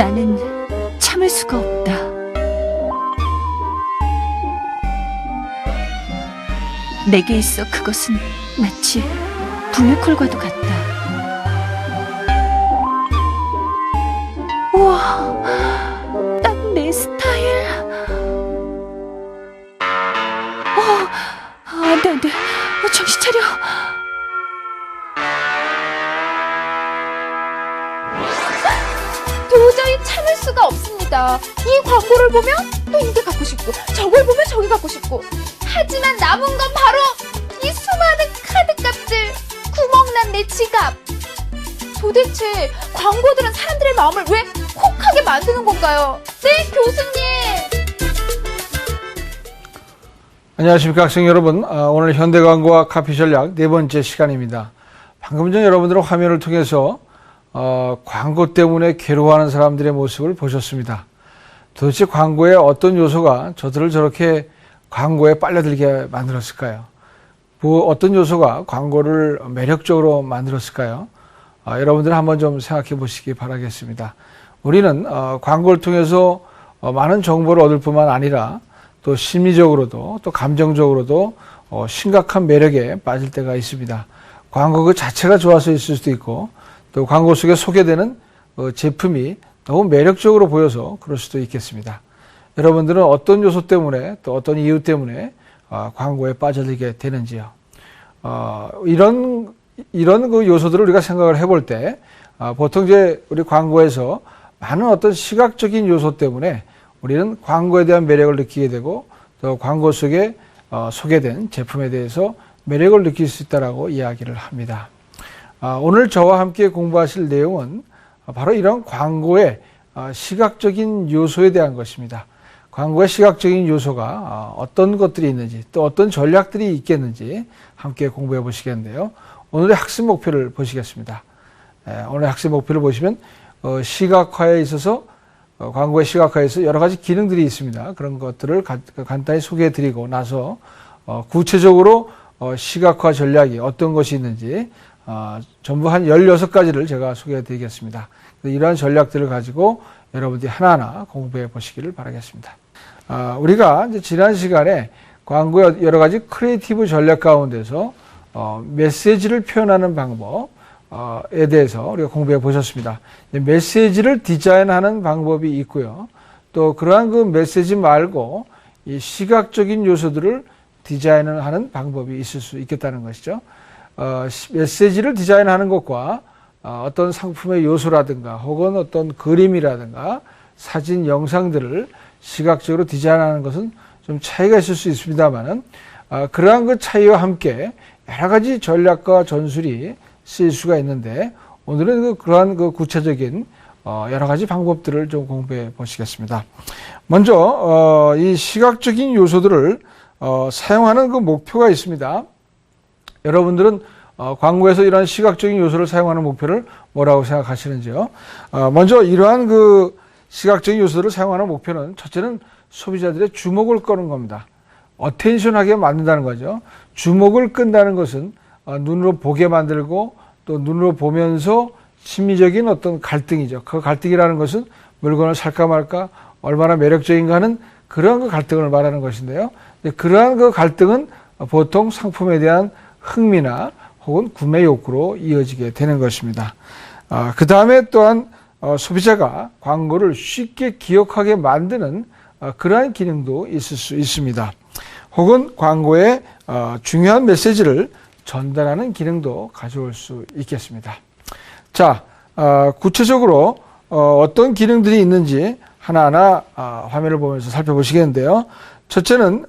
나는 참을 수가 없다. 내게 있어 그것은 마치 블랙홀과도 같다. 우와, 딱 내 스타일. 안 돼. 정신 차려. 도저히 참을 수가 없습니다. 이 광고를 보면 또 이게 갖고 싶고, 저걸 보면 저게 갖고 싶고. 하지만 남은 건 바로 이 수많은 카드값들, 구멍난 내 지갑. 도대체 광고들은 사람들의 마음을 왜 혹하게 만드는 건가요? 네, 교수님! 안녕하십니까 학생 여러분. 오늘 현대광고와 카피 전략 네 번째 시간입니다. 방금 전 여러분들은 화면을 통해서 광고 때문에 괴로워하는 사람들의 모습을 보셨습니다. 도대체 광고의 어떤 요소가 저들을 저렇게 광고에 빨려들게 만들었을까요? 어떤 요소가 광고를 매력적으로 만들었을까요? 여러분들 한번 좀 생각해 보시기 바라겠습니다. 우리는 광고를 통해서 많은 정보를 얻을 뿐만 아니라 또 심리적으로도 또 감정적으로도 심각한 매력에 빠질 때가 있습니다. 광고 그 자체가 좋아서 있을 수도 있고 또 광고 속에 소개되는 제품이 너무 매력적으로 보여서 그럴 수도 있겠습니다. 여러분들은 어떤 요소 때문에 또 어떤 이유 때문에 광고에 빠져들게 되는지요? 이런 그 요소들을 우리가 생각을 해볼 때 보통 이제 우리 광고에서 많은 어떤 시각적인 요소 때문에 우리는 광고에 대한 매력을 느끼게 되고 또 광고 속에 소개된 제품에 대해서 매력을 느낄 수 있다라고 이야기를 합니다. 오늘 저와 함께 공부하실 내용은 바로 이런 광고의 시각적인 요소에 대한 것입니다. 광고의 시각적인 요소가 어떤 것들이 있는지 또 어떤 전략들이 있겠는지 함께 공부해 보시겠는데요. 오늘의 학습 목표를 보시겠습니다. 오늘의 학습 목표를 보시면 시각화에 있어서 광고의 시각화에서 여러 가지 기능들이 있습니다. 그런 것들을 간단히 소개해 드리고 나서 구체적으로 시각화 전략이 어떤 것이 있는지 전부 한 16가지를 제가 소개해 드리겠습니다. 이러한 전략들을 가지고 여러분들이 하나하나 공부해 보시기를 바라겠습니다. 우리가 이제 지난 시간에 광고의 여러 가지 크리에이티브 전략 가운데서 메시지를 표현하는 방법에 대해서 우리가 공부해 보셨습니다. 메시지를 디자인하는 방법이 있고요. 또 그러한 그 메시지 말고 이 시각적인 요소들을 디자인하는 방법이 있을 수 있겠다는 것이죠. 메시지를 디자인하는 것과 어떤 상품의 요소라든가 혹은 어떤 그림이라든가 사진, 영상들을 시각적으로 디자인하는 것은 좀 차이가 있을 수 있습니다만은 그러한 그 차이와 함께 여러 가지 전략과 전술이 쓰일 수가 있는데 오늘은 그러한 그 구체적인 여러 가지 방법들을 좀 공부해 보시겠습니다. 먼저 이 시각적인 요소들을 사용하는 그 목표가 있습니다. 여러분들은 광고에서 이러한 시각적인 요소를 사용하는 목표를 뭐라고 생각하시는지요? 먼저 이러한 그 시각적인 요소를 사용하는 목표는 첫째는 소비자들의 주목을 끄는 겁니다. 어텐션하게 만든다는 거죠. 주목을 끈다는 것은 눈으로 보게 만들고 또 눈으로 보면서 심리적인 어떤 갈등이죠. 그 갈등이라는 것은 물건을 살까 말까 얼마나 매력적인가 하는 그러한 그 갈등을 말하는 것인데요. 그러한 그 갈등은 보통 상품에 대한 흥미나 혹은 구매 욕구로 이어지게 되는 것입니다. 그 다음에 또한 소비자가 광고를 쉽게 기억하게 만드는 그러한 기능도 있을 수 있습니다. 혹은 광고에 중요한 메시지를 전달하는 기능도 가져올 수 있겠습니다. 자, 구체적으로 어떤 기능들이 있는지 하나하나 화면을 보면서 살펴보시겠는데요. 첫째는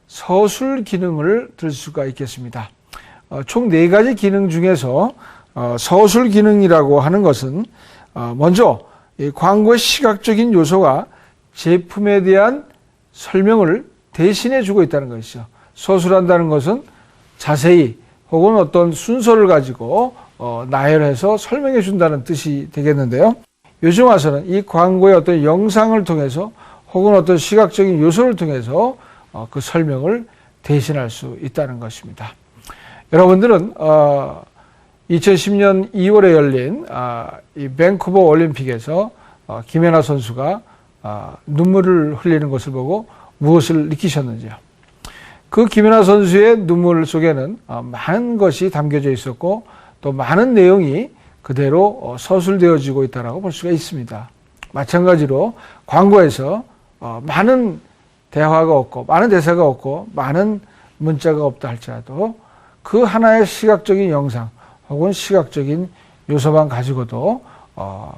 서술 기능을 들 수가 있겠습니다. 총 4가지 기능 중에서 서술 기능이라고 하는 것은 먼저 이 광고의 시각적인 요소가 제품에 대한 설명을 대신해 주고 있다는 것이죠. 서술한다는 것은 자세히 혹은 어떤 순서를 가지고 나열해서 설명해 준다는 뜻이 되겠는데요. 요즘 와서는 이 광고의 어떤 영상을 통해서 혹은 어떤 시각적인 요소를 통해서 그 설명을 대신할 수 있다는 것입니다. 여러분들은 2010년 2월에 열린 이 밴쿠버 올림픽에서 김연아 선수가 눈물을 흘리는 것을 보고 무엇을 느끼셨는지요. 그 김연아 선수의 눈물 속에는 많은 것이 담겨져 있었고 또 많은 내용이 그대로 서술되어지고 있다고 볼 수가 있습니다. 마찬가지로 광고에서 많은 대화가 없고 많은 대사가 없고 많은 문자가 없다 할지라도 그 하나의 시각적인 영상 혹은 시각적인 요소만 가지고도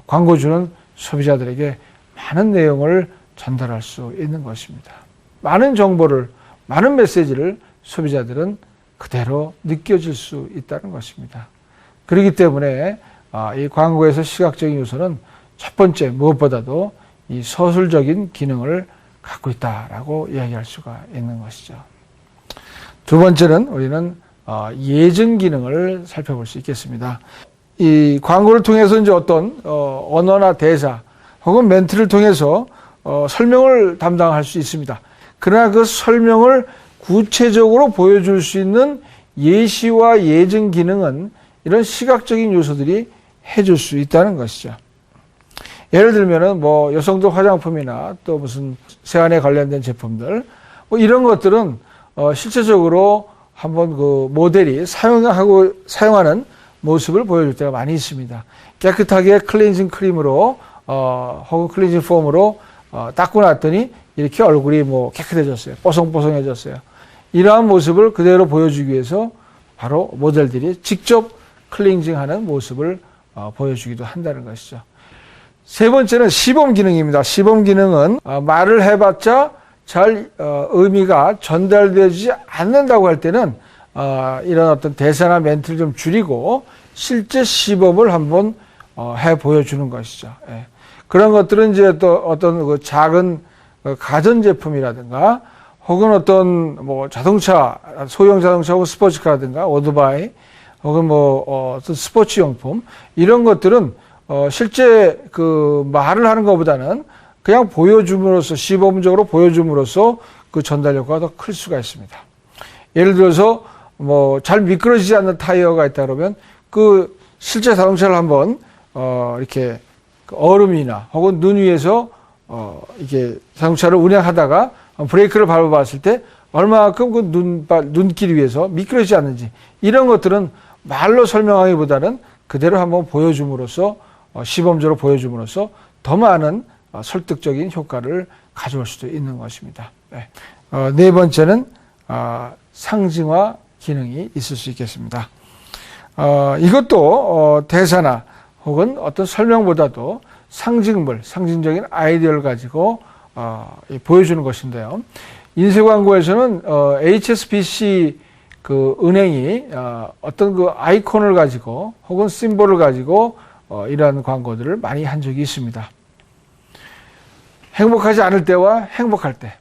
광고주는 소비자들에게 많은 내용을 전달할 수 있는 것입니다. 많은 정보를 많은 메시지를 소비자들은 그대로 느껴질 수 있다는 것입니다. 그렇기 때문에 이 광고에서 시각적인 요소는 첫 번째 무엇보다도 이 서술적인 기능을 갖고 있다라고 이야기할 수가 있는 것이죠. 두 번째는 우리는 예증 기능을 살펴볼 수 있겠습니다. 이 광고를 통해서 이제 어떤 언어나 대사 혹은 멘트를 통해서 설명을 담당할 수 있습니다. 그러나 그 설명을 구체적으로 보여줄 수 있는 예시와 예증 기능은 이런 시각적인 요소들이 해줄 수 있다는 것이죠. 예를 들면은 뭐 여성들 화장품이나 또 무슨 세안에 관련된 제품들 뭐 이런 것들은 실제적으로 한번 그 모델이 사용하는 모습을 보여줄 때가 많이 있습니다. 깨끗하게 클렌징 크림으로 혹은 클렌징 폼으로 닦고 났더니 이렇게 얼굴이 뭐 깨끗해졌어요. 뽀송뽀송해졌어요. 이러한 모습을 그대로 보여주기 위해서 바로 모델들이 직접 클렌징하는 모습을 보여주기도 한다는 것이죠. 세 번째는 시범 기능입니다. 시범 기능은 말을 해봤자 잘 의미가 전달되지 않는다고 할 때는 이런 어떤 대사나 멘트를 좀 줄이고 실제 시범을 한번 해 보여주는 것이죠. 예. 그런 것들은 이제 또 어떤 그 작은 가전제품이라든가 혹은 어떤 뭐 자동차, 소형 자동차 혹은 스포츠카라든가 오토바이 혹은 뭐 어떤 스포츠용품 이런 것들은 실제 그 말을 하는 것보다는 그냥 보여줌으로써 시범적으로 보여줌으로써 그 전달 효과가 더 클 수가 있습니다. 예를 들어서 뭐 잘 미끄러지지 않는 타이어가 있다 그러면 그 실제 자동차를 한번 이렇게 얼음이나 혹은 눈 위에서 이게 자동차를 운행하다가 브레이크를 밟아봤을 때 얼마만큼 그 눈길 위에서 미끄러지지 않는지 이런 것들은 말로 설명하기보다는 그대로 한번 보여줌으로써 시범적으로 보여줌으로써 더 많은 설득적인 효과를 가져올 수도 있는 것입니다. 네 번째는 상징화 기능이 있을 수 있겠습니다. 이것도 대사나 혹은 어떤 설명보다도 상징물, 상징적인 아이디어를 가지고 보여주는 것인데요. 인쇄 광고에서는 HSBC 그 은행이 어떤 그 아이콘을 가지고 혹은 심볼을 가지고 이러한 광고들을 많이 한 적이 있습니다. 행복하지 않을 때와 행복할 때,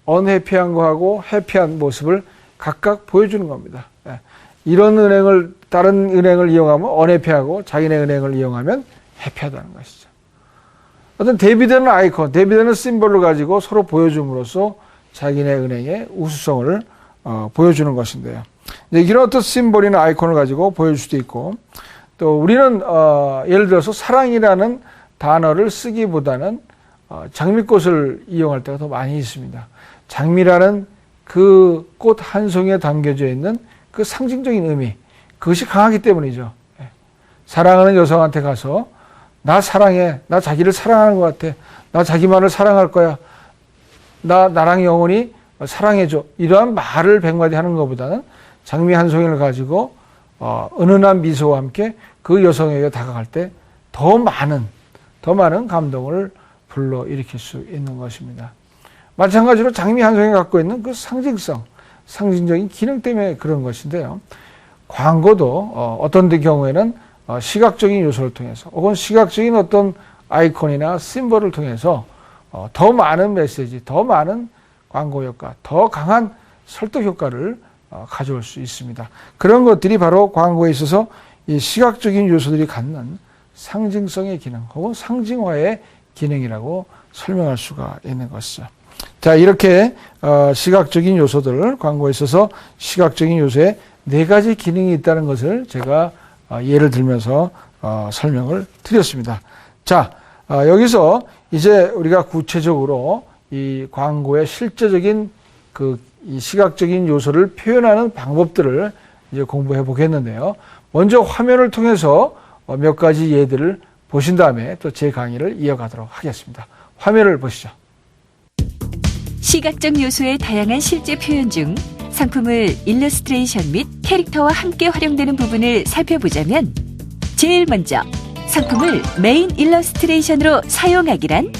언해피한 거하고 해피한 모습을 각각 보여주는 겁니다. 이런 은행을 다른 은행을 이용하면 언해피하고 자기네 은행을 이용하면 해피하다는 것이죠. 어떤 대비되는 아이콘, 대비되는 심볼을 가지고 서로 보여줌으로써 자기네 은행의 우수성을 보여주는 것인데요. 이런 어떤 심볼이나 아이콘을 가지고 보여줄 수도 있고 또 우리는 예를 들어서 사랑이라는 단어를 쓰기보다는 장미꽃을 이용할 때가 더 많이 있습니다. 장미라는 그 꽃 한 송이에 담겨져 있는 그 상징적인 의미, 그것이 강하기 때문이죠. 사랑하는 여성한테 가서 나 사랑해, 나 자기를 사랑하는 것 같아, 나 자기만을 사랑할 거야, 나랑 영원히 사랑해줘, 이러한 말을 100마디 하는 것보다는 장미 한 송이를 가지고 은은한 미소와 함께 그 여성에게 다가갈 때 더 많은 감동을 불러일으킬 수 있는 것입니다. 마찬가지로 장미 한 송이가 갖고 있는 그 상징적인 기능 때문에 그런 것인데요. 광고도 어떤 경우에는 시각적인 요소를 통해서 혹은 시각적인 어떤 아이콘이나 심볼을 통해서 더 많은 메시지, 더 많은 광고 효과, 더 강한 설득 효과를 가져올 수 있습니다. 그런 것들이 바로 광고에 있어서 이 시각적인 요소들이 갖는 상징성의 기능 혹은 상징화의 기능이라고 설명할 수가 있는 것이죠. 자, 이렇게 시각적인 요소들, 광고에 있어서 시각적인 요소에 4가지 기능이 있다는 것을 제가 예를 들면서 설명을 드렸습니다. 자, 여기서 이제 우리가 구체적으로 이 광고의 실제적인 이 시각적인 요소를 표현하는 방법들을 이제 공부해 보겠는데요. 먼저 화면을 통해서 몇 가지 예들을 보신 다음에 또 제 강의를 이어가도록 하겠습니다. 화면을 보시죠. 시각적 요소의 다양한 실제 표현 중 상품을 일러스트레이션 및 캐릭터와 함께 활용되는 부분을 살펴보자면 제일 먼저 상품을 메인 일러스트레이션으로 사용하기란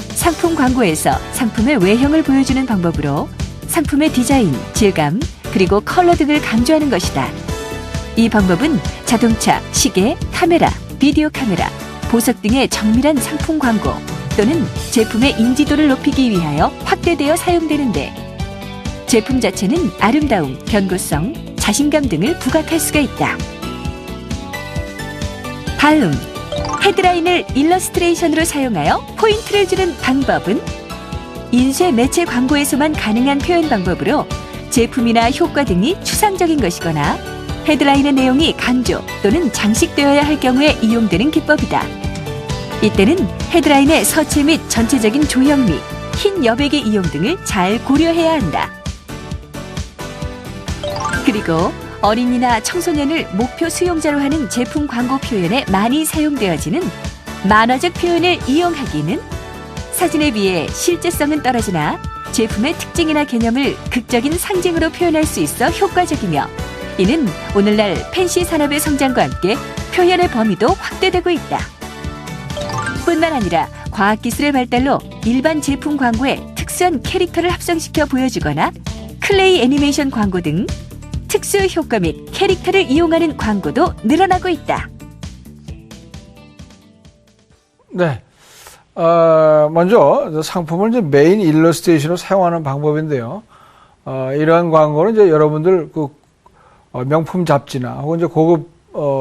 상품 광고에서 상품의 외형을 보여주는 방법으로 상품의 디자인, 질감, 그리고 컬러 등을 강조하는 것이다. 이 방법은 자동차, 시계, 카메라, 비디오 카메라, 보석 등의 정밀한 상품 광고 또는 제품의 인지도를 높이기 위하여 확대되어 사용되는데 제품 자체는 아름다움, 견고성, 자신감 등을 부각할 수가 있다. 다음, 헤드라인을 일러스트레이션으로 사용하여 포인트를 주는 방법은 인쇄 매체 광고에서만 가능한 표현 방법으로 제품이나 효과 등이 추상적인 것이거나 헤드라인의 내용이 강조 또는 장식되어야 할 경우에 이용되는 기법이다. 이때는 헤드라인의 서체 및 전체적인 조형 및 흰 여백의 이용 등을 잘 고려해야 한다. 그리고 어린이나 청소년을 목표 수용자로 하는 제품 광고 표현에 많이 사용되어지는 만화적 표현을 이용하기는 사진에 비해 실제성은 떨어지나 제품의 특징이나 개념을 극적인 상징으로 표현할 수 있어 효과적이며 이는 오늘날 팬시 산업의 성장과 함께 표현의 범위도 확대되고 있다. 뿐만 아니라 과학기술의 발달로 일반 제품 광고에 특수한 캐릭터를 합성시켜 보여주거나 클레이 애니메이션 광고 등 특수 효과 및 캐릭터를 이용하는 광고도 늘어나고 있다. 네. 먼저 상품을 이제 메인 일러스트레이션으로 사용하는 방법인데요. 이러한 광고는 이제 여러분들 명품 잡지나 혹은 이제 고급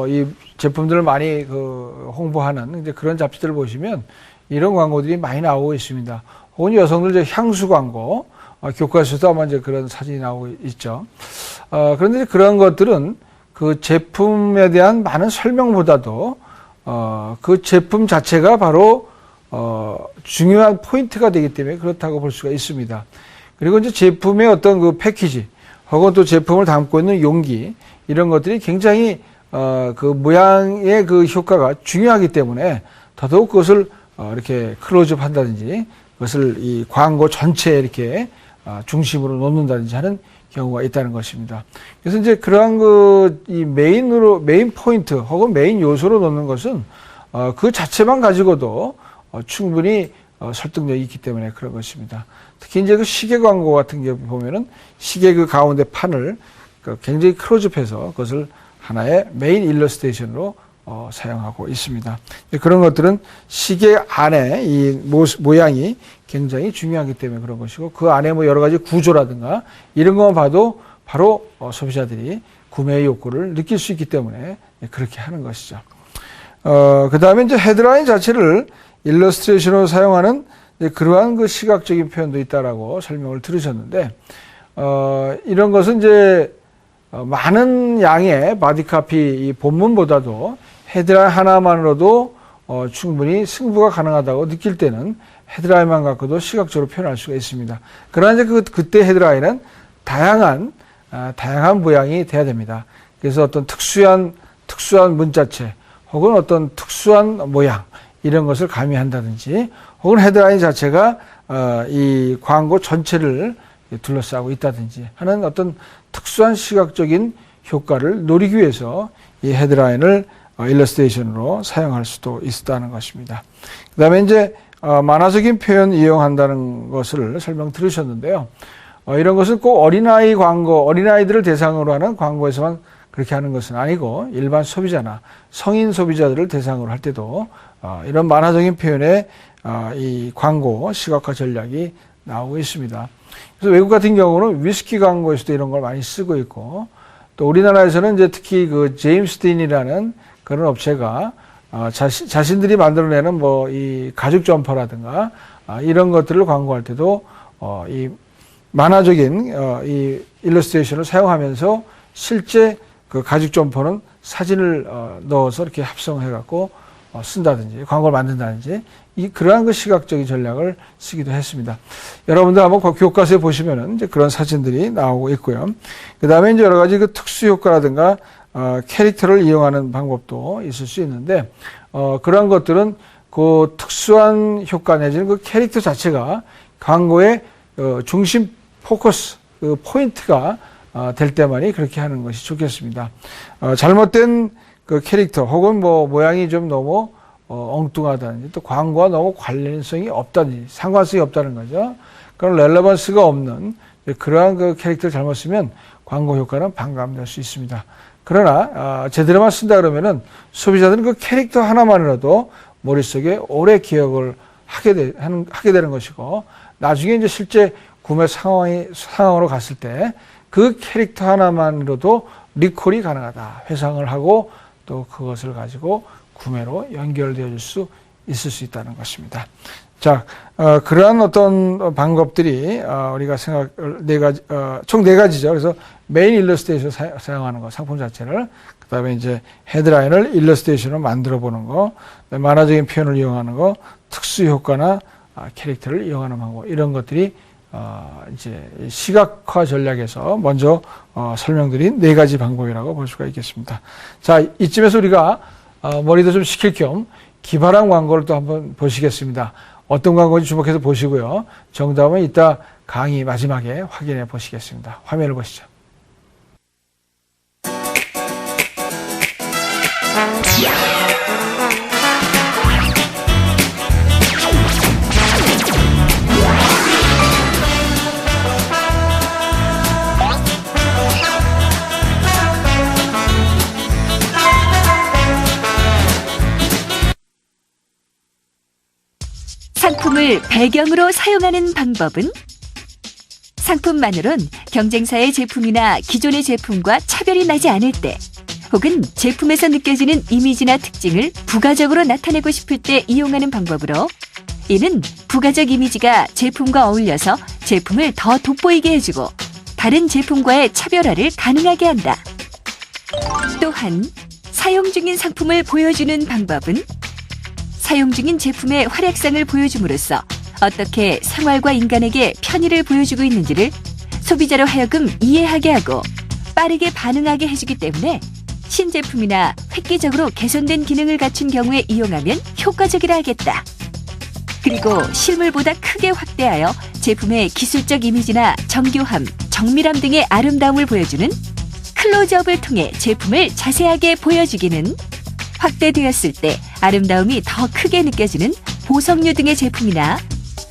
이 제품들을 많이 홍보하는 이제 그런 잡지들을 보시면 이런 광고들이 많이 나오고 있습니다. 혹은 여성들 이제 향수 광고, 교과서에도 아마 이제 그런 사진이 나오고 있죠. 그런데 그런 것들은 그 제품에 대한 많은 설명보다도 그 제품 자체가 바로 중요한 포인트가 되기 때문에 그렇다고 볼 수가 있습니다. 그리고 이제 제품의 어떤 그 패키지 혹은 또 제품을 담고 있는 용기 이런 것들이 굉장히 그 모양의 그 효과가 중요하기 때문에 더더욱 그것을 이렇게 클로즈업 한다든지 그것을 이 광고 전체에 이렇게 중심으로 놓는다든지 하는 경우가 있다는 것입니다. 그래서 이제 그러한 이 메인 포인트 혹은 메인 요소로 놓는 것은 그 자체만 가지고도 충분히 설득력이 있기 때문에 그런 것입니다. 특히 이제 그 시계 광고 같은 경우 보면은 시계 그 가운데 판을 굉장히 클로즈업해서 그것을 하나의 메인 일러스트레이션으로 사용하고 있습니다. 그런 것들은 시계 안에 이 모양이 굉장히 중요하기 때문에 그런 것이고 그 안에 뭐 여러 가지 구조라든가 이런 것만 봐도 바로 소비자들이 구매의 욕구를 느낄 수 있기 때문에 그렇게 하는 것이죠. 그 다음에 이제 헤드라인 자체를 일러스트레이션으로 사용하는 그러한 그 시각적인 표현도 있다라고 설명을 들으셨는데, 이런 것은 이제 많은 양의 바디카피 이 본문보다도 헤드라인 하나만으로도 충분히 승부가 가능하다고 느낄 때는 헤드라인만 갖고도 시각적으로 표현할 수가 있습니다. 그러나 이제 그때 헤드라인은 다양한 모양이 돼야 됩니다. 그래서 어떤 특수한 문자체 혹은 어떤 특수한 모양 이런 것을 가미한다든지 혹은 헤드라인 자체가 이 광고 전체를 둘러싸고 있다든지 하는 어떤 특수한 시각적인 효과를 노리기 위해서 이 헤드라인을 일러스트레이션으로 사용할 수도 있다는 것입니다. 그 다음에 이제 만화적인 표현 이용한다는 것을 설명 들으셨는데요. 이런 것은 꼭 어린아이들을 대상으로 하는 광고에서만 그렇게 하는 것은 아니고 일반 소비자나 성인 소비자들을 대상으로 할 때도 이런 만화적인 표현의 이 광고 시각화 전략이 나오고 있습니다. 그래서 외국 같은 경우는 위스키 광고에서도 이런 걸 많이 쓰고 있고 또 우리나라에서는 이제 특히 그 제임스 딘이라는 그런 업체가 자신들이 만들어내는 뭐 이 가죽 점퍼라든가 이런 것들을 광고할 때도 이 만화적인 이 일러스트레이션을 사용하면서 실제 그 가죽 점퍼는 사진을 넣어서 이렇게 합성해 갖고 쓴다든지 광고를 만든다든지 그러한 그 시각적인 전략을 쓰기도 했습니다. 여러분들 한번 교과서에 보시면은 이제 그런 사진들이 나오고 있고요. 그 다음에 이제 여러 가지 그 특수 효과라든가 캐릭터를 이용하는 방법도 있을 수 있는데 그러한 것들은 그 특수한 효과 내지는 그 캐릭터 자체가 광고의 중심 포커스 그 포인트가 될 때만이 그렇게 하는 것이 좋겠습니다. 잘못된 그 캐릭터 혹은 뭐 모양이 좀 너무 엉뚱하다든지 또 광고와 너무 관련성이 없다든지 상관성이 없다는 거죠. 그런 렐레번스가 없는 그러한 그 캐릭터를 잘못 쓰면 광고 효과는 반감될 수 있습니다. 그러나 제대로만 쓴다 그러면은 소비자들은 그 캐릭터 하나만으로도 머릿속에 오래 기억을 하게 되는 것이고 나중에 이제 실제 구매 상황으로 갔을 때 그 캐릭터 하나만으로도 리콜이 가능하다. 회상을 하고 또 그것을 가지고 구매로 연결되어 줄 수 있을 수 있다는 것입니다. 자, 그러한 어떤 방법들이 우리가 총 네 가지죠. 그래서 메인 일러스트레이션 사용하는 거, 상품 자체를. 그 다음에 이제 헤드라인을 일러스트레이션으로 만들어 보는 거, 만화적인 표현을 이용하는 거, 특수 효과나 캐릭터를 이용하는 방법, 이런 것들이 이제 시각화 전략에서 먼저 설명드린 네 가지 방법이라고 볼 수가 있겠습니다. 자, 이쯤에서 우리가 머리도 좀 식힐 겸 기발한 광고를 또 한번 보시겠습니다. 어떤 광고인지 주목해서 보시고요. 정답은 이따 강의 마지막에 확인해 보시겠습니다. 화면을 보시죠. 상품을 배경으로 사용하는 방법은 상품만으론 경쟁사의 제품이나 기존의 제품과 차별이 나지 않을 때 혹은 제품에서 느껴지는 이미지나 특징을 부가적으로 나타내고 싶을 때 이용하는 방법으로 이는 부가적 이미지가 제품과 어울려서 제품을 더 돋보이게 해주고 다른 제품과의 차별화를 가능하게 한다. 또한 사용 중인 상품을 보여주는 방법은 사용 중인 제품의 활약상을 보여줌으로써 어떻게 생활과 인간에게 편의를 보여주고 있는지를 소비자로 하여금 이해하게 하고 빠르게 반응하게 해주기 때문에 신제품이나 획기적으로 개선된 기능을 갖춘 경우에 이용하면 효과적이라 하겠다. 그리고 실물보다 크게 확대하여 제품의 기술적 이미지나 정교함, 정밀함 등의 아름다움을 보여주는 클로즈업을 통해 제품을 자세하게 보여주기는 확대되었을 때 아름다움이 더 크게 느껴지는 보석류 등의 제품이나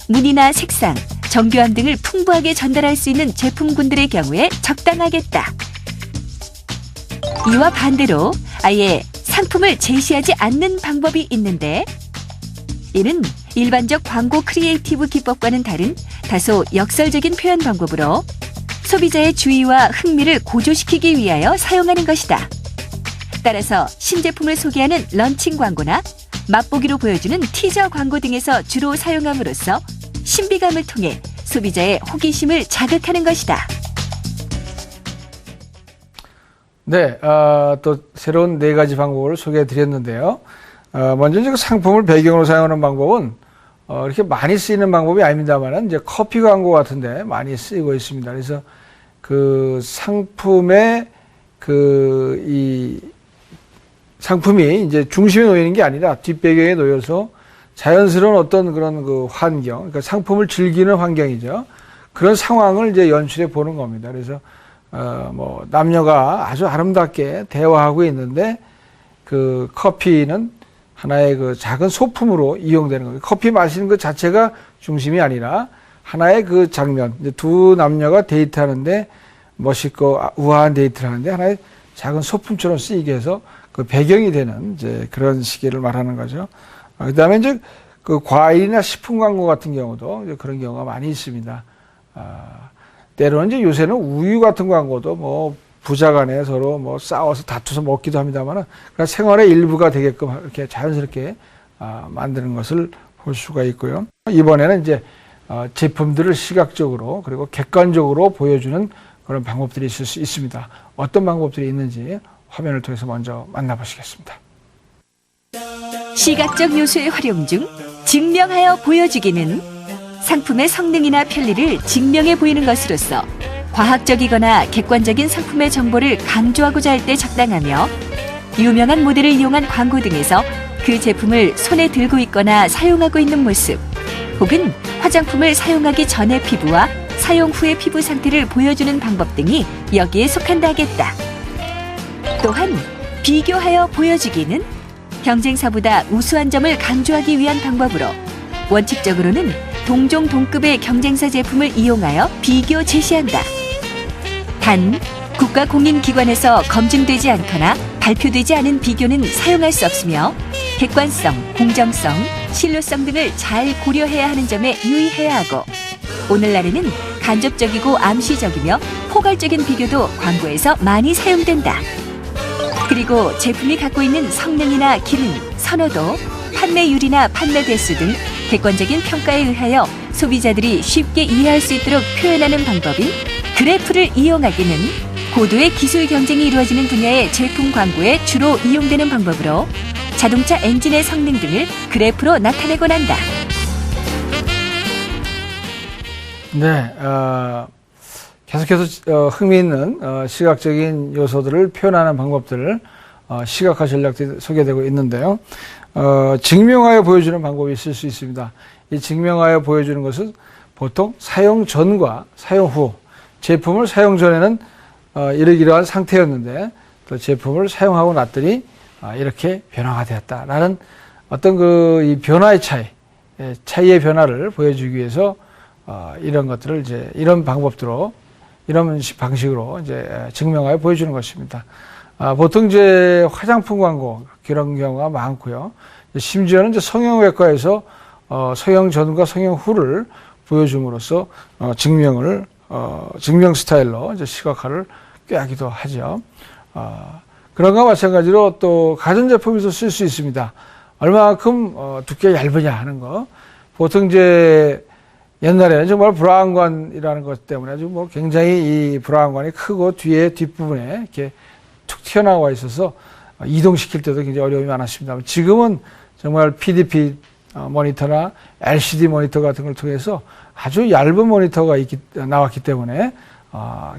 무늬나 색상, 정교함 등을 풍부하게 전달할 수 있는 제품군들의 경우에 적당하겠다. 이와 반대로 아예 상품을 제시하지 않는 방법이 있는데 이는 일반적 광고 크리에이티브 기법과는 다른 다소 역설적인 표현 방법으로 소비자의 주의와 흥미를 고조시키기 위하여 사용하는 것이다. 따라서 신제품을 소개하는 런칭 광고나 맛보기로 보여주는 티저 광고 등에서 주로 사용함으로써 신비감을 통해 소비자의 호기심을 자극하는 것이다. 네, 또 새로운 네 가지 방법을 소개해 드렸는데요. 먼저 이제 상품을 배경으로 사용하는 방법은 이렇게 많이 쓰이는 방법이 아닙니다만 이제 커피 광고 같은데 많이 쓰이고 있습니다. 그래서 그 상품의 이 상품이 이제 중심에 놓이는 게 아니라 뒷배경에 놓여서 자연스러운 어떤 그런 그 환경, 그러니까 상품을 즐기는 환경이죠. 그런 상황을 이제 연출해 보는 겁니다. 그래서 뭐 남녀가 아주 아름답게 대화하고 있는데 그 커피는 하나의 그 작은 소품으로 이용되는 거예요. 커피 마시는 것 자체가 중심이 아니라 하나의 그 장면, 이제 두 남녀가 데이트하는데 멋있고 우아한 데이트를 하는데 하나의 작은 소품처럼 쓰이게 해서 그 배경이 되는 이제 그런 시기를 말하는 거죠. 그다음에 이제 그 과일이나 식품 광고 같은 경우도 이제 그런 경우가 많이 있습니다. 때로는 이제 요새는 우유 같은 광고도 뭐 부자간에 서로 뭐 싸워서 다투서 먹기도 합니다만은 그냥 생활의 일부가 되게끔 이렇게 자연스럽게 만드는 것을 볼 수가 있고요. 이번에는 이제 제품들을 시각적으로 그리고 객관적으로 보여주는 그런 방법들이 있을 수 있습니다. 어떤 방법들이 있는지 화면을 통해서 먼저 만나보시겠습니다. 시각적 요소의 활용 중 증명하여 보여주기는 상품의 성능이나 편리를 증명해 보이는 것으로서 과학적이거나 객관적인 상품의 정보를 강조하고자 할 때 적당하며 유명한 모델을 이용한 광고 등에서 그 제품을 손에 들고 있거나 사용하고 있는 모습 혹은 화장품을 사용하기 전의 피부와 사용 후의 피부 상태를 보여주는 방법 등이 여기에 속한다 하겠다. 또한 비교하여 보여주기는 경쟁사보다 우수한 점을 강조하기 위한 방법으로 원칙적으로는 동종 동급의 경쟁사 제품을 이용하여 비교 제시한다. 단, 국가공인기관에서 검증되지 않거나 발표되지 않은 비교는 사용할 수 없으며 객관성, 공정성, 신뢰성 등을 잘 고려해야 하는 점에 유의해야 하고 오늘날에는 간접적이고 암시적이며 포괄적인 비교도 광고에서 많이 사용된다. 그리고 제품이 갖고 있는 성능이나 기능, 선호도, 판매율이나 판매 대수 등 객관적인 평가에 의하여 소비자들이 쉽게 이해할 수 있도록 표현하는 방법인 그래프를 이용하기는 고도의 기술 경쟁이 이루어지는 분야의 제품 광고에 주로 이용되는 방법으로 자동차 엔진의 성능 등을 그래프로 나타내곤 한다. 네, 계속해서 흥미있는 시각적인 요소들을 표현하는 방법들을 시각화 전략들이 소개되고 있는데요. 증명하여 보여주는 방법이 있을 수 있습니다. 이 증명하여 보여주는 것은 보통 사용 전과 사용 후, 제품을 사용 전에는 이러이러한 상태였는데 또 제품을 사용하고 났더니 이렇게 변화가 되었다라는 어떤 이 변화의 차이의 변화를 보여주기 위해서 이런 것들을 이제 이런 방법으로 이런 방식으로 이제 증명하여 보여주는 것입니다. 보통 이제 화장품 광고 그런 경우가 많고요. 심지어는 이제 성형외과에서 성형 전과 성형 후를 보여줌으로써 증명 스타일로 이제 시각화를 꾀하기도 하죠. 그런 것과 마찬가지로 또 가전제품에서 쓸 수 있습니다. 얼마만큼 두께가 얇으냐 하는 거. 보통 이제 옛날에는 정말 브라운관이라는 것 때문에 아주 뭐 굉장히 이 브라운관이 크고 뒤에 뒷부분에 이렇게 툭 튀어나와 있어서 이동시킬 때도 굉장히 어려움이 많았습니다. 지금은 정말 PDP 모니터나 LCD 모니터 같은 걸 통해서 아주 얇은 모니터가 나왔기 때문에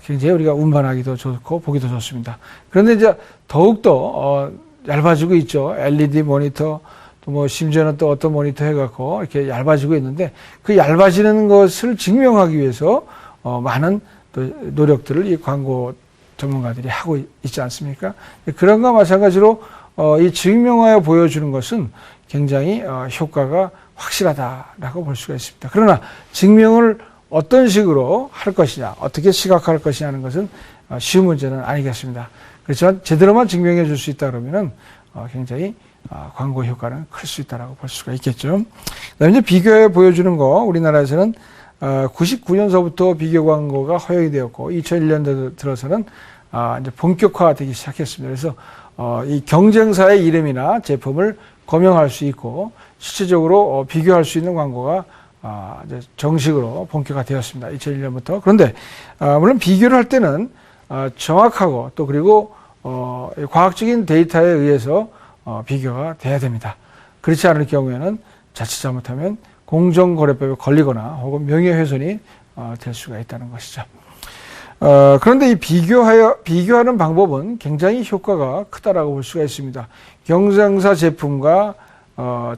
굉장히 우리가 운반하기도 좋고 보기도 좋습니다. 그런데 이제 더욱더 얇아지고 있죠. LED 모니터 또 뭐 심지어는 또 어떤 모니터 해갖고 이렇게 얇아지고 있는데 그 얇아지는 것을 증명하기 위해서 많은 또 노력들을 이 광고 전문가들이 하고 있지 않습니까? 그런 것과 마찬가지로 이 증명하여 보여주는 것은 굉장히 효과가 확실하다라고 볼 수가 있습니다. 그러나 증명을 어떤 식으로 할 것이냐, 어떻게 시각화할 것이냐 하는 것은 쉬운 문제는 아니겠습니다. 그렇지만 제대로만 증명해 줄 수 있다 그러면은 굉장히 광고 효과는 클 수 있다라고 볼 수가 있겠죠. 그다음에 이제 비교해 보여주는 거, 우리나라에서는 99년서부터 비교 광고가 허용이 되었고 2001년 들어서는 이제 본격화되기 시작했습니다. 그래서 이 경쟁사의 이름이나 제품을 거명할 수 있고 실질적으로 비교할 수 있는 광고가 이제 정식으로 본격화되었습니다. 2001년부터. 그런데 물론 비교를 할 때는 정확하고 또 그리고 과학적인 데이터에 의해서 비교가 돼야 됩니다. 그렇지 않을 경우에는 자칫 잘못하면 공정거래법에 걸리거나 혹은 명예훼손이 될 수가 있다는 것이죠. 그런데 이 비교하는 방법은 굉장히 효과가 크다라고 볼 수가 있습니다. 경쟁사 제품과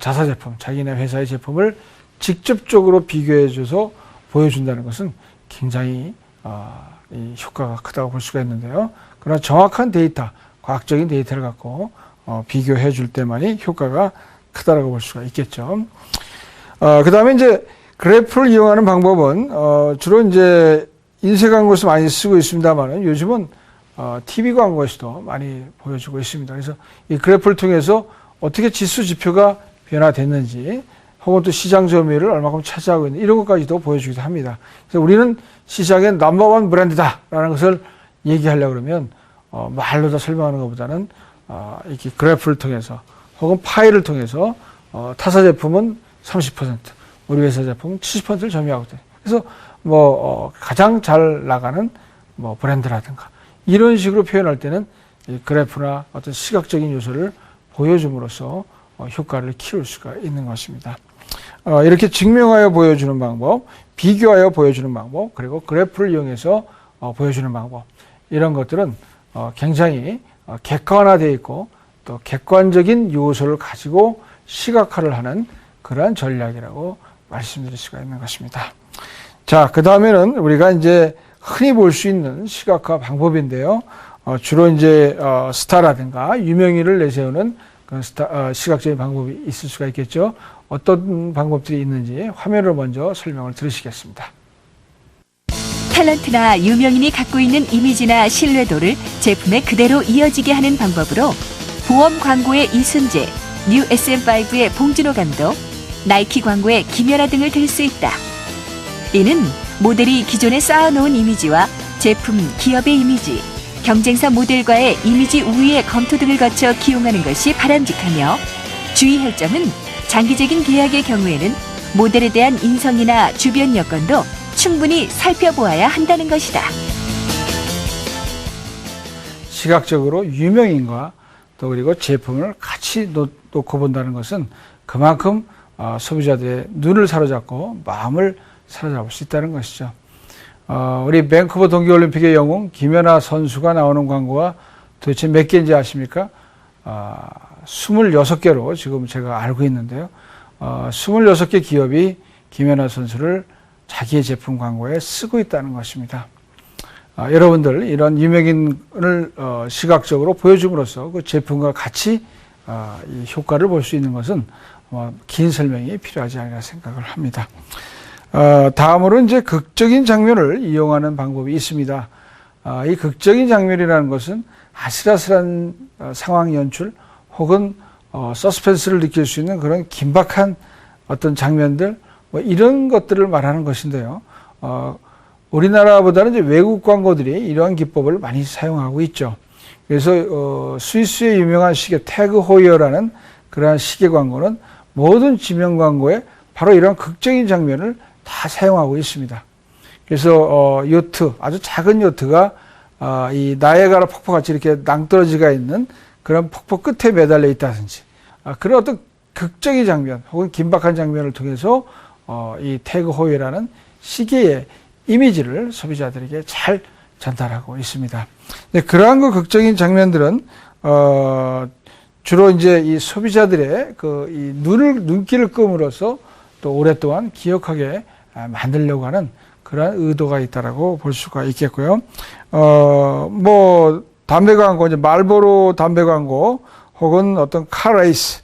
자사 제품, 자기네 회사의 제품을 직접적으로 비교해줘서 보여준다는 것은 굉장히 이 효과가 크다고 볼 수가 있는데요. 그러나 정확한 데이터, 과학적인 데이터를 갖고 비교해 줄 때만이 효과가 크다라고 볼 수가 있겠죠. 그 다음에 이제 그래프를 이용하는 방법은 주로 이제 인쇄 광고에서 많이 쓰고 있습니다만은 요즘은 TV 광고에서도 많이 보여주고 있습니다. 그래서 이 그래프를 통해서 어떻게 지수 지표가 변화됐는지 혹은 또 시장 점유율을 얼마큼 차지하고 있는 이런 것까지도 보여주기도 합니다. 그래서 우리는 시장의 넘버원 브랜드다라는 것을 얘기하려고 그러면 말로 다 설명하는 것보다는 이렇게 그래프를 통해서 혹은 파일을 통해서 타사 제품은 30%, 우리 회사 제품은 70%를 점유하고 있다. 그래서 가장 잘 나가는 브랜드라든가 이런 식으로 표현할 때는 이 그래프나 어떤 시각적인 요소를 보여줌으로써 효과를 키울 수가 있는 것입니다. 이렇게 증명하여 보여주는 방법, 비교하여 보여주는 방법, 그리고 그래프를 이용해서 보여주는 방법, 이런 것들은 굉장히 객관화되어 있고 또 객관적인 요소를 가지고 시각화를 하는 그러한 전략이라고 말씀드릴 수가 있는 것입니다. 자, 그 다음에는 우리가 이제 흔히 볼 수 있는 시각화 방법인데요. 주로 이제 스타라든가 유명인을 내세우는 그런 시각적인 방법이 있을 수가 있겠죠. 어떤 방법들이 있는지 화면으로 먼저 설명을 들으시겠습니다. 탤런트나 유명인이 갖고 있는 이미지나 신뢰도를 제품에 그대로 이어지게 하는 방법으로 보험 광고의 이순재, 뉴 SM5의 봉준호 감독, 나이키 광고의 김연아 등을 들 수 있다. 이는 모델이 기존에 쌓아놓은 이미지와 제품, 기업의 이미지, 경쟁사 모델과의 이미지 우위의 검토 등을 거쳐 기용하는 것이 바람직하며 주의할 점은 장기적인 계약의 경우에는 모델에 대한 인성이나 주변 여건도 충분히 살펴보아야 한다는 것이다. 시각적으로 유명인과 또 그리고 제품을 같이 놓고 본다는 것은 그만큼 소비자들의 눈을 사로잡고 마음을 사로잡을 수 있다는 것이죠. 우리 밴쿠버 동계올림픽의 영웅 김연아 선수가 나오는 광고가 도대체 몇 개인지 아십니까? 26개로 지금 제가 알고 있는데요. 26개 기업이 김연아 선수를 자기의 제품 광고에 쓰고 있다는 것입니다. 여러분들 이런 유명인을 시각적으로 보여줌으로써 그 제품과 같이 이 효과를 볼 수 있는 것은 긴 설명이 필요하지 않을까 생각을 합니다. 다음으로 이제 극적인 장면을 이용하는 방법이 있습니다. 이 극적인 장면이라는 것은 아슬아슬한 상황 연출 혹은 서스펜스를 느낄 수 있는 그런 긴박한 어떤 장면들 이런 것들을 말하는 것인데요. 우리나라보다는 이제 외국 광고들이 이러한 기법을 많이 사용하고 있죠. 그래서 스위스의 유명한 시계 태그 호이어라는 그러한 시계 광고는 모든 지명 광고에 바로 이런 극적인 장면을 다 사용하고 있습니다. 그래서 요트, 아주 작은 요트가 이 나이아가라 폭포같이 이렇게 낭떠러지가 있는 그런 폭포 끝에 매달려 있다든지 그런 어떤 극적인 장면 혹은 긴박한 장면을 통해서 이 태그 호이어라는 시계의 이미지를 소비자들에게 잘 전달하고 있습니다. 그러한 그 극적인 장면들은 주로 이제 이 소비자들의 이 눈길을 끔으로써 또 오랫동안 기억하게 만들려고 하는 그런 의도가 있다라고 볼 수가 있겠고요. 담배 광고, 이제 말보로 담배 광고 혹은 어떤 카레이스,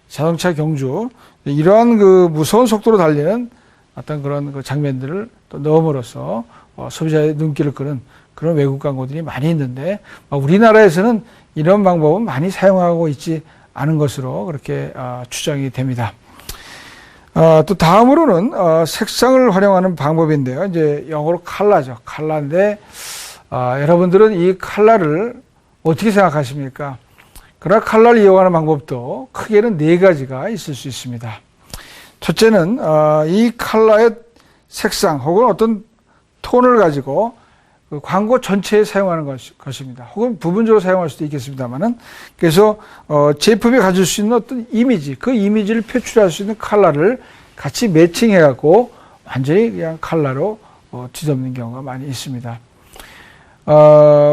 자동차 경주, 이러한 그 무서운 속도로 달리는 어떤 그런 그 장면들을 또 넣음으로써 소비자의 눈길을 끄는 그런 외국 광고들이 많이 있는데 우리나라에서는 이런 방법은 많이 사용하고 있지 않은 것으로 그렇게 추정이 됩니다. 또 다음으로는 색상을 활용하는 방법인데요. 이제 영어로 컬러죠. 컬러인데 여러분들은 이 컬러를 어떻게 생각하십니까? 그러나 컬러를 이용하는 방법도 크게는 4가지가 있을 수 있습니다. 첫째는 이 컬러의 색상 혹은 어떤 톤을 가지고 그 광고 전체에 사용하는 것입니다. 혹은 부분적으로 사용할 수도 있겠습니다만은 그래서 제품이 가질 수 있는 어떤 이미지, 그 이미지를 표출할 수 있는 컬러를 같이 매칭해 갖고 완전히 그냥 컬러로 뒤덮는 경우가 많이 있습니다.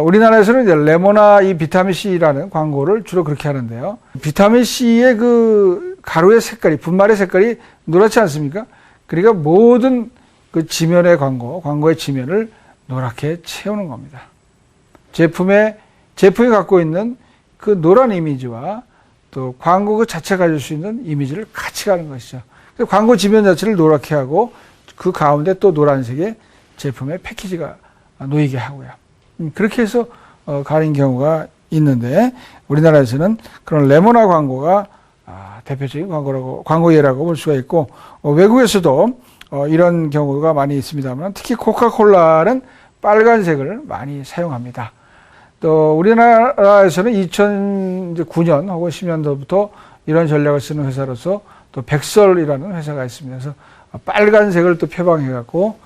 우리나라에서는 이제 레모나 이 비타민 C라는 광고를 주로 그렇게 하는데요. 비타민 C의 그 가루의 색깔이, 분말의 색깔이 노랗지 않습니까? 그러니까 모든 그 지면의 광고의 지면을 노랗게 채우는 겁니다. 제품이 갖고 있는 그 노란 이미지와 또 광고 그 자체가 가질 수 있는 이미지를 같이 가는 것이죠. 그래서 광고 지면 자체를 노랗게 하고 그 가운데 또 노란색의 제품의 패키지가 놓이게 하고요. 그렇게 해서 가는 경우가 있는데 우리나라에서는 그런 레모나 광고가 대표적인 광고 예라고 볼 수가 있고 외국에서도 이런 경우가 많이 있습니다만 특히 코카콜라는 빨간색을 많이 사용합니다. 또 우리나라에서는 2009년 혹은 10년도부터 이런 전략을 쓰는 회사로서 또 백설이라는 회사가 있습니다. 그래서 빨간색을 또 표방해 갖고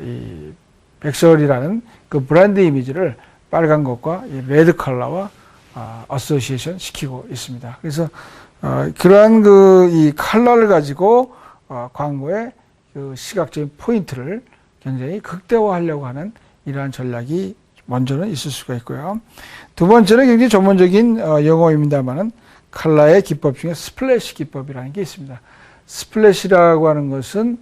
이 백설이라는 그 브랜드 이미지를 빨간 것과 이 레드 컬러와 어소시에이션 시키고 있습니다. 그래서 그러한 이 칼라를 가지고 광고의 그 시각적인 포인트를 굉장히 극대화하려고 하는 이러한 전략이 먼저는 있을 수가 있고요. 두 번째는 굉장히 전문적인 용어입니다만은 칼라의 기법 중에 스플래시 기법이라는 게 있습니다. 스플래시라고 하는 것은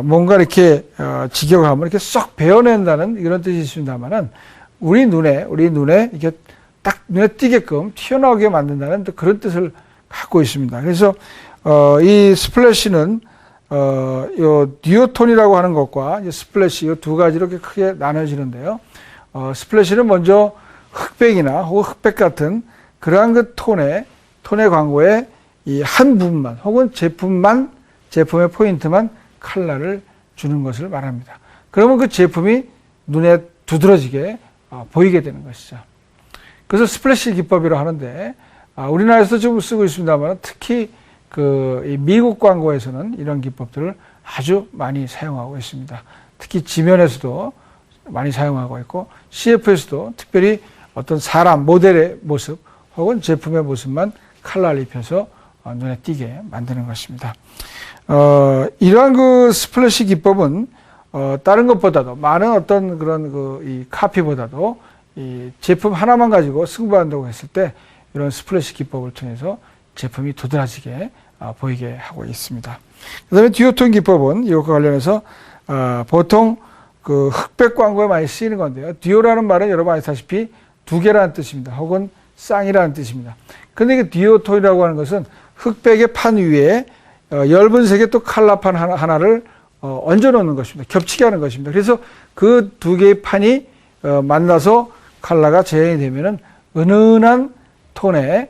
뭔가 이렇게 직역하면 이렇게 쏙 베어낸다는 이런 뜻이 있습니다만은 우리 눈에 이렇게 딱 눈에 띄게끔 튀어나오게 만든다는 그런 뜻을 갖고 있습니다. 그래서 이 스플래시는 요 듀오톤이라고 하는 것과 스플래시 이 두 가지로 이렇게 크게 나눠지는데요. 스플래시는 먼저 흑백이나 혹은 흑백 같은 그러한 그 톤의 광고에 이 한 부분만 혹은 제품의 포인트만 컬러를 주는 것을 말합니다. 그러면 그 제품이 눈에 두드러지게 보이게 되는 것이죠. 그래서 스플래시 기법이라고 하는데 우리나라에서 좀 쓰고 있습니다만 특히 이 미국 광고에서는 이런 기법들을 아주 많이 사용하고 있습니다. 특히 지면에서도 많이 사용하고 있고 CF에서도 특별히 어떤 사람, 모델의 모습 혹은 제품의 모습만 컬러를 입혀서 눈에 띄게 만드는 것입니다. 이러한 그 스플래시 기법은 다른 것보다도 많은 어떤 그런 이 카피보다도 이 제품 하나만 가지고 승부한다고 했을 때 이런 스플래시 기법을 통해서 제품이 도드라지게 보이게 하고 있습니다. 그 다음에 듀오톤 기법은 이것과 관련해서 보통 그 흑백 광고에 많이 쓰이는 건데요. 듀오라는 말은 여러분 아시다시피 두 개라는 뜻입니다. 혹은 쌍이라는 뜻입니다. 근데 그 듀오톤이라고 하는 것은 흑백의 판 위에 엷은 색의 또 칼라판 하나를 얹어 놓는 것입니다. 겹치게 하는 것입니다. 그래서 그 두 개의 판이 만나서 컬러가 재현이 되면은 은은한 톤의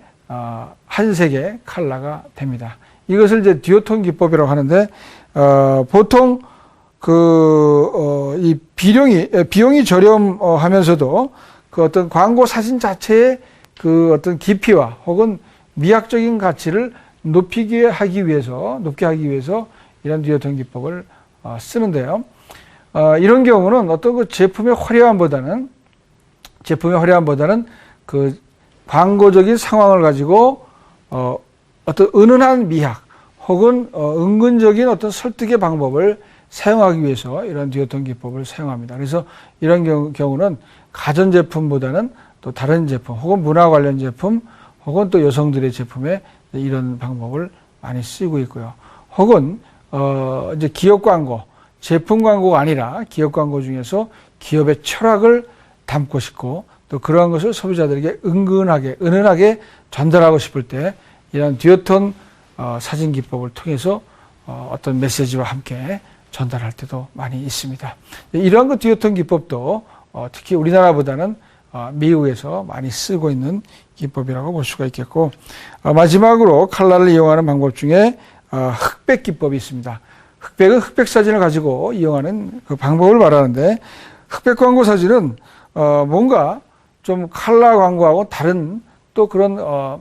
한색의 컬러가 됩니다. 이것을 이제 듀오톤 기법이라고 하는데 보통 이 비용이 저렴하면서도 그 어떤 광고 사진 자체의 그 어떤 깊이와 혹은 미학적인 가치를 높게 하기 위해서 이런 듀오톤 기법을 쓰는데요. 이런 경우는 어떤 그 제품의 화려함보다는 그 광고적인 상황을 가지고 어떤 은은한 미학 혹은 은근적인 어떤 설득의 방법을 사용하기 위해서 이런 듀오톤 기법을 사용합니다. 그래서 이런 경우는 가전제품보다는 또 다른 제품 혹은 문화 관련 제품 혹은 또 여성들의 제품에 이런 방법을 많이 쓰고 있고요. 혹은 이제 기업 광고, 제품 광고가 아니라 기업 광고 중에서 기업의 철학을 담고 싶고 또 그러한 것을 소비자들에게 은은하게 전달하고 싶을 때 이런 듀오톤 사진 기법을 통해서 어떤 메시지와 함께 전달할 때도 많이 있습니다. 이러한 그 듀오톤 기법도 특히 우리나라보다는 미국에서 많이 쓰고 있는 기법이라고 볼 수가 있겠고 마지막으로 컬러를 이용하는 방법 중에 흑백 기법이 있습니다. 흑백은 흑백 사진을 가지고 이용하는 그 방법을 말하는데 흑백 광고 사진은 뭔가 좀 컬러 광고하고 다른 또 그런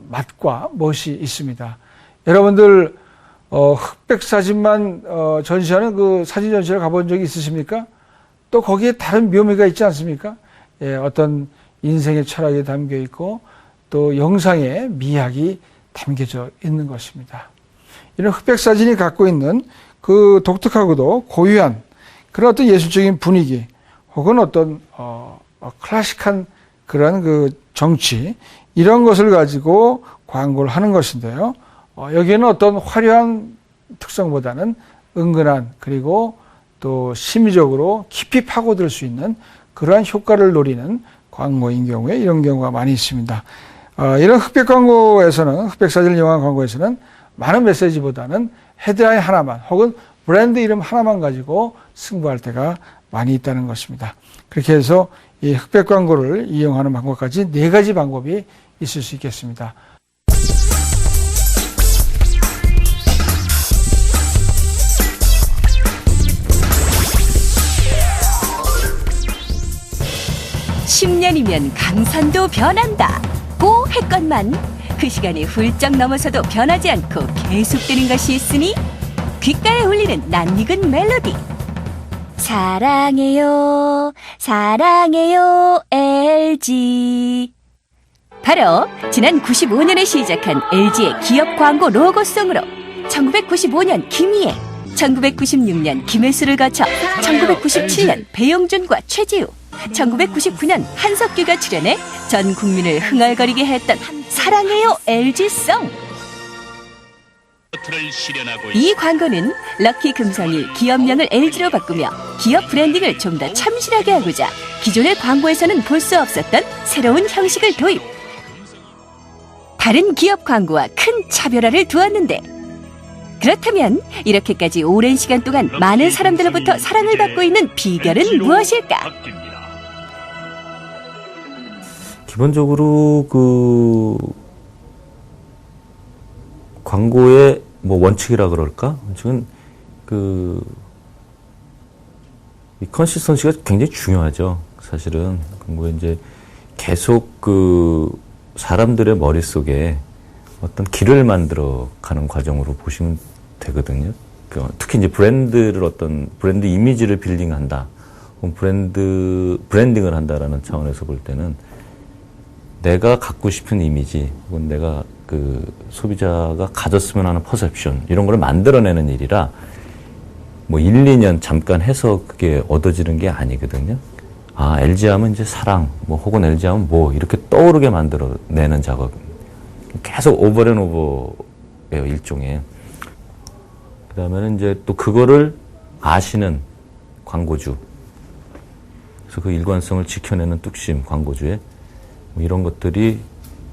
맛과 멋이 있습니다. 여러분들 흑백 사진만 전시하는 그 사진 전시를 가본 적이 있으십니까? 또 거기에 다른 묘미가 있지 않습니까? 예, 어떤 인생의 철학이 담겨 있고 또 영상의 미학이 담겨져 있는 것입니다. 이런 흑백 사진이 갖고 있는 그 독특하고도 고유한 그런 어떤 예술적인 분위기 혹은 어떤 클래식한 그런 그 정치 이런 것을 가지고 광고를 하는 것인데요. 여기에는 어떤 화려한 특성보다는 은근한 그리고 또 심리적으로 깊이 파고들 수 있는 그러한 효과를 노리는 광고인 경우에 이런 경우가 많이 있습니다. 이런 흑백 광고에서는 흑백 사진을 이용한 광고에서는 많은 메시지보다는 헤드라인 하나만 혹은 브랜드 이름 하나만 가지고 승부할 때가 많이 있다는 것입니다. 그렇게 해서 이 흑백 광고를 이용하는 방법까지 4가지 방법이 있을 수 있겠습니다. (10년이면) 강산도 변한다 고 했건만 그 시간이 훌쩍 넘어서도 변하지 않고 계속되는 것이 있으니 귓가에 울리는 낯익은 멜로디. 사랑해요 사랑해요 LG. 바로 지난 95년에 시작한 LG의 기업 광고 로고송으로 1995년 김희애, 1996년 김혜수를 거쳐 1997년 배용준과 최지우, 1999년 한석규가 출연해 전 국민을 흥얼거리게 했던 사랑해요 LG송. 이 광고는 럭키 금성이 기업명을 LG로 바꾸며 기업 브랜딩을 좀 더 참신하게 하고자 기존의 광고에서는 볼 수 없었던 새로운 형식을 도입. 다른 기업 광고와 큰 차별화를 두었는데, 그렇다면 이렇게까지 오랜 시간 동안 많은 사람들로부터 사랑을 받고 있는 비결은 무엇일까? 기본적으로 그 광고의 뭐 원칙이라 그럴까? 지금 이 컨시스턴시가 굉장히 중요하죠. 사실은 광고에 이제 계속 그 사람들의 머릿속에 어떤 길을 만들어 가는 과정으로 보시면 되거든요. 특히 이제 브랜드 이미지를 빌딩한다, 혹은 브랜딩을 한다라는 차원에서 볼 때는 내가 갖고 싶은 이미지, 혹은 내가 그 소비자가 가졌으면 하는 퍼셉션, 이런 걸 만들어내는 일이라 뭐 1, 2년 잠깐 해서 그게 얻어지는 게 아니거든요. 아, LG 하면 이제 사랑, 뭐 혹은 LG 하면 뭐 이렇게 떠오르게 만들어내는 작업. 계속 오버앤오버예요, 일종의. 그 다음에는 이제 또 그거를 아시는 광고주. 그래서 그 일관성을 지켜내는 뚝심, 광고주의. 뭐 이런 것들이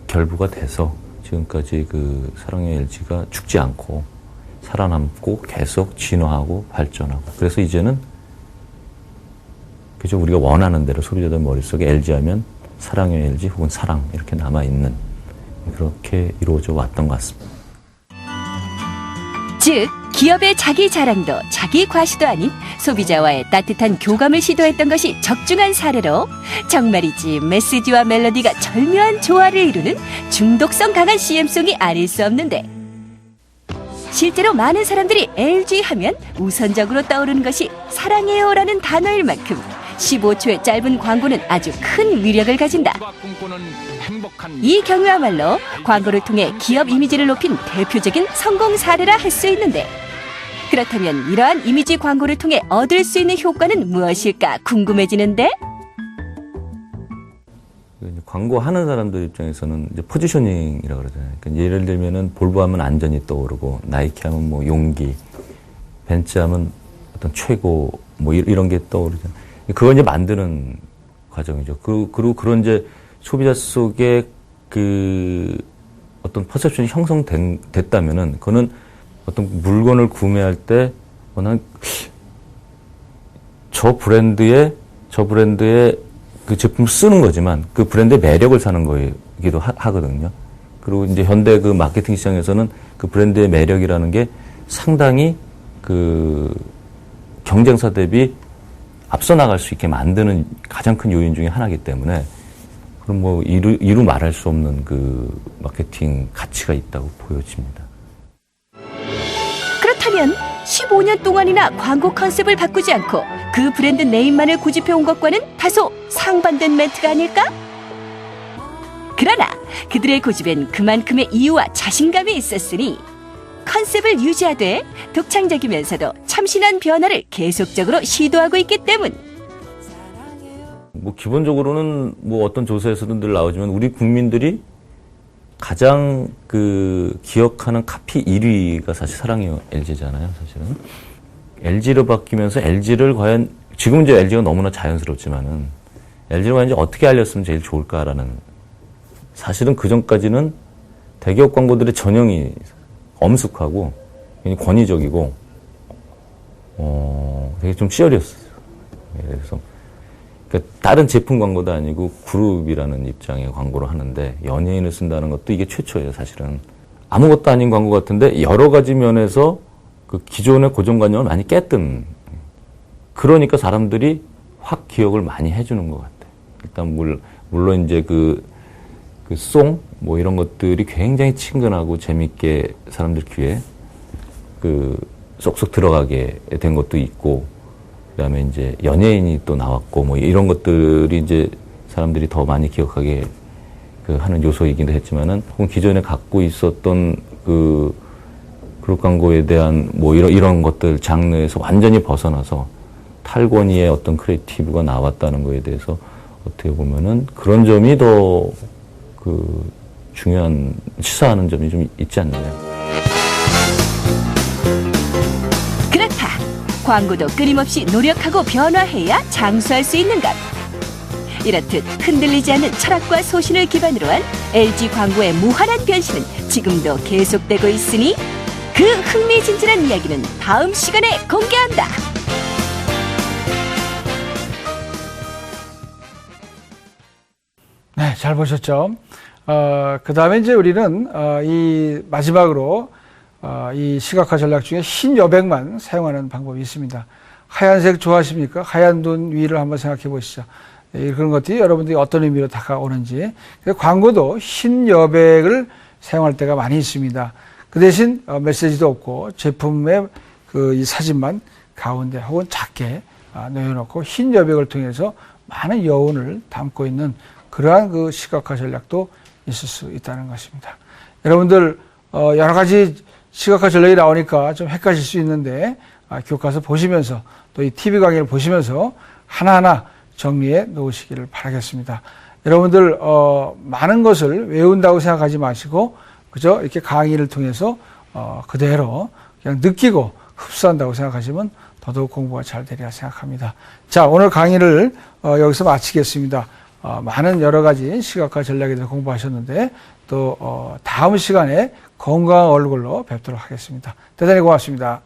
결부가 돼서 지금까지 그 사랑의 LG가 죽지 않고 살아남고 계속 진화하고 발전하고. 그래서 이제는 그죠, 우리가 원하는 대로 소비자들 머릿속에 LG 하면 사랑의 LG 혹은 사랑 이렇게 남아있는, 그렇게 이루어져 왔던 것 같습니다. 즉, 기업의 자기 자랑도 자기 과시도 아닌 소비자와의 따뜻한 교감을 시도했던 것이 적중한 사례로, 정말이지 메시지와 멜로디가 절묘한 조화를 이루는 중독성 강한 CM송이 아닐 수 없는데, 실제로 많은 사람들이 LG 하면 우선적으로 떠오르는 것이 사랑해요라는 단어일 만큼 15초의 짧은 광고는 아주 큰 위력을 가진다. 이 경우야말로 광고를 통해 기업 이미지를 높인 대표적인 성공 사례라 할 수 있는데, 그렇다면 이러한 이미지 광고를 통해 얻을 수 있는 효과는 무엇일까 궁금해지는데? 광고하는 사람들 입장에서는 이제 포지셔닝이라고 그러잖아요. 그러니까 예를 들면은 볼보 하면 안전이 떠오르고, 나이키 하면 뭐 용기, 벤츠 하면 어떤 최고, 뭐 이런 게 떠오르잖아요. 그걸 이제 만드는 과정이죠. 그리고 그런 이제 소비자 속에 그 어떤 퍼셉션이 형성됐다면은, 그거는 어떤 물건을 구매할 때, 난 저 브랜드의 그 제품을 쓰는 거지만 그 브랜드의 매력을 사는 거이기도 하거든요. 그리고 이제 현대 그 마케팅 시장에서는 그 브랜드의 매력이라는 게 상당히 그 경쟁사 대비 앞서 나갈 수 있게 만드는 가장 큰 요인 중에 하나이기 때문에, 그럼 뭐 이루 말할 수 없는 그 마케팅 가치가 있다고 보여집니다. 그렇다면 15년 동안이나 광고 컨셉을 바꾸지 않고 그 브랜드 네임만을 고집해온 것과는 다소 상반된 멘트가 아닐까? 그러나 그들의 고집엔 그만큼의 이유와 자신감이 있었으니 컨셉을 유지하되 독창적이면서도 참신한 변화를 계속적으로 시도하고 있기 때문. 뭐 기본적으로는 뭐 어떤 조사에서도 늘 나오지만 우리 국민들이 가장 그 기억하는 카피 1위가 사실 사랑해요 LG잖아요, 사실은. LG로 바뀌면서 LG를 과연, 지금 이제 LG가 너무나 자연스럽지만은 LG를 과연 이제 어떻게 알렸으면 제일 좋을까라는, 사실은 그 전까지는 대기업 광고들의 전형이 엄숙하고 굉장히 권위적이고 되게 좀 치열했어요. 그래서 그러니까 다른 제품 광고도 아니고 그룹이라는 입장의 광고를 하는데 연예인을 쓴다는 것도 이게 최초예요, 사실은. 아무것도 아닌 광고 같은데 여러 가지 면에서 그 기존의 고정관념을 많이 깼던, 그러니까 사람들이 확 기억을 많이 해주는 것 같아요. 일단 물론 이제 송 뭐 이런 것들이 굉장히 친근하고 재밌게 사람들 귀에 그 쏙쏙 들어가게 된 것도 있고, 그다음에 이제 연예인이 또 나왔고 뭐 이런 것들이 이제 사람들이 더 많이 기억하게 하는 요소이기도 했지만은 혹은 기존에 갖고 있었던 그룹 광고에 대한 뭐 이런 것들 장르에서 완전히 벗어나서 탈권위의 어떤 크리에이티브가 나왔다는 거에 대해서 어떻게 보면은 그런 점이 더 중요한 시사하는 점이 좀 있지 않느냐. 그렇다. 광고도 끊임없이 노력하고 변화해야 장수할 수 있는 것. 이렇듯 흔들리지 않는 철학과 소신을 기반으로 한 LG 광고의 무한한 변신은 지금도 계속되고 있으니 그 흥미진진한 이야기는 다음 시간에 공개한다. 네, 잘 보셨죠? 그 다음에 이제 우리는, 이 마지막으로, 이 시각화 전략 중에 흰 여백만 사용하는 방법이 있습니다. 하얀색 좋아하십니까? 하얀 눈 위를 한번 생각해 보시죠. 그런 것들이 여러분들이 어떤 의미로 다가오는지. 광고도 흰 여백을 사용할 때가 많이 있습니다. 그 대신 메시지도 없고 제품의 이 사진만 가운데 혹은 작게 놓여놓고 흰 여백을 통해서 많은 여운을 담고 있는 그러한 그 시각화 전략도 있을 수 있다는 것입니다. 여러분들 여러 가지 시각화 전략이 나오니까 좀 헷갈릴 수 있는데 교과서 보시면서 또 이 TV 강의를 보시면서 하나하나 정리해 놓으시기를 바라겠습니다. 여러분들 많은 것을 외운다고 생각하지 마시고 그저 이렇게 강의를 통해서 그대로 그냥 느끼고 흡수한다고 생각하시면 더더욱 공부가 잘 되리라 생각합니다. 자, 오늘 강의를 여기서 마치겠습니다. 많은 여러 가지 시각화 전략에 대해서 공부하셨는데 또 다음 시간에 건강한 얼굴로 뵙도록 하겠습니다. 대단히 고맙습니다.